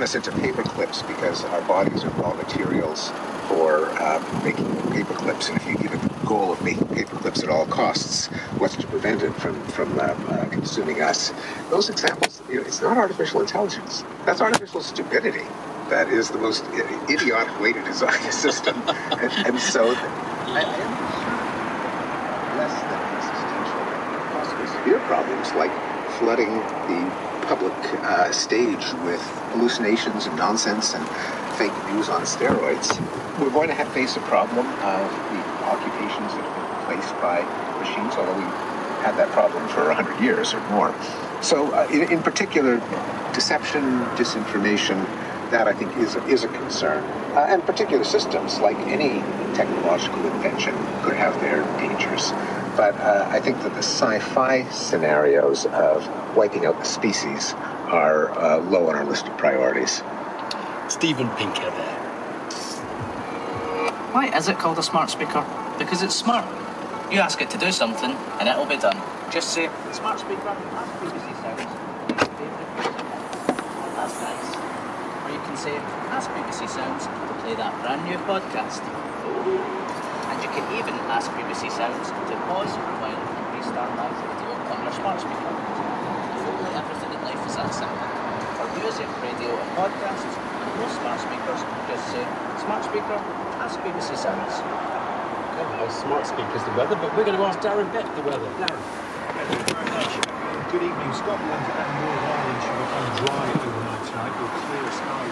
us into paper clips because our bodies are raw materials for making paper clips. And if you give a goal of making paper clips at all costs, what's to prevent it from consuming us? Those examples, it's not artificial intelligence. That's artificial stupidity. That is the most idiotic way to design a system. and so I am concerned less than existential, possibly severe problems like flooding the public stage with hallucinations and nonsense and fake news on steroids. We're going to face a problem of the occupations that have been replaced by machines, although we've had that problem for 100 years or more. So in particular, deception, disinformation, that I think is a concern. And particular systems, like any technological invention, could have their dangers. But I think that the sci-fi scenarios of wiping out the species are low on our list of priorities. Stephen Pinker there. Why is it called a smart speaker? Because it's smart. You ask it to do something and it'll be done. Just say, smart speaker, ask BBC Sounds. That's nice. Or you can say, ask BBC Sounds to play that brand new podcast. And you can even ask BBC Sounds to pause, rewind, and restart live radio on your smart speaker. If only everything in life is that simple. For music, radio, and podcasts, and most smart speakers, just say, smart speaker, ask BBC Sounds. Well, smart speakers the weather, but we're going to ask Darren Beck the weather. Darren. Thank you very much. Good evening. Scotland and Northern Ireland should become dry overnight tonight with clear sky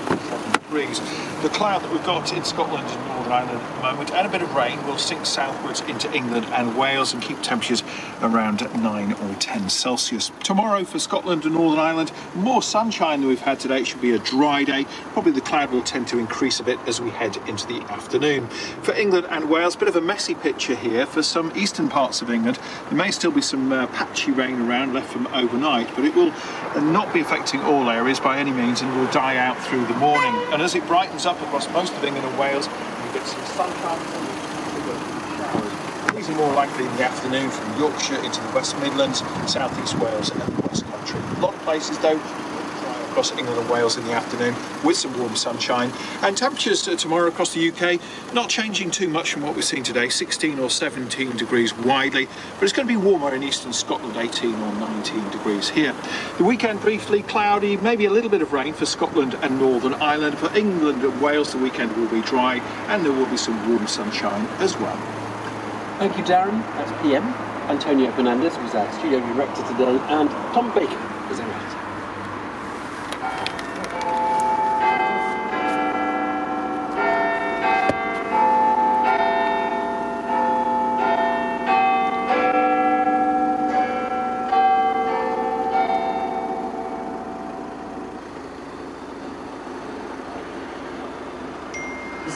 for 7 degrees. The cloud that we've got in Scotland and Northern Ireland at the moment and a bit of rain will sink southwards into England and Wales and keep temperatures around 9 or 10 Celsius. Tomorrow for Scotland and Northern Ireland, more sunshine than we've had today. It should be a dry day. Probably the cloud will tend to increase a bit as we head into the afternoon. For England and Wales, a bit of a messy picture here. For some eastern parts of England, there may still be some patchy rain around left from overnight, but it will not be affecting all areas by any means and will die out through the morning. And as it brightens up across most of England and Wales, we get some sunshine and showers. These are more likely in the afternoon from Yorkshire into the West Midlands, South East Wales and the West Country. A lot of places though across England and Wales in the afternoon with some warm sunshine. And temperatures tomorrow across the UK not changing too much from what we've seen today, 16 or 17 degrees widely, but it's going to be warmer in eastern Scotland, 18 or 19 degrees here. The weekend briefly cloudy, maybe a little bit of rain for Scotland and Northern Ireland. For England and Wales the weekend will be dry and there will be some warm sunshine as well. Thank you, Darren. That's PM. Antonio Fernandez was our studio director today and Tom Baker was our editor.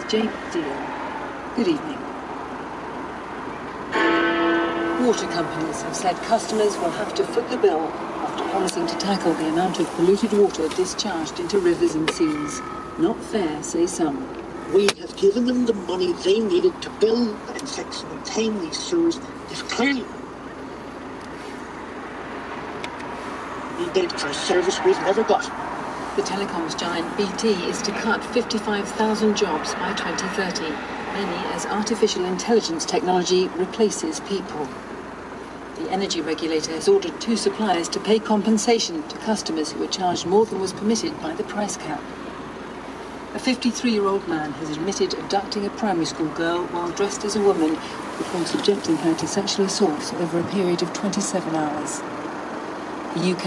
Jake Deal. Good evening. Water companies have said customers will have to foot the bill after promising to tackle the amount of polluted water discharged into rivers and seas. Not fair, say some. We have given them the money they needed to build and fix and maintain these sewers. If clearly we bid for a service we've never got. The telecoms giant BT is to cut 55,000 jobs by 2030, many as artificial intelligence technology replaces people. The energy regulator has ordered 2 suppliers to pay compensation to customers who were charged more than was permitted by the price cap. A 53-year-old man has admitted abducting a primary school girl while dressed as a woman before subjecting her to sexual assaults over a period of 27 hours. The UK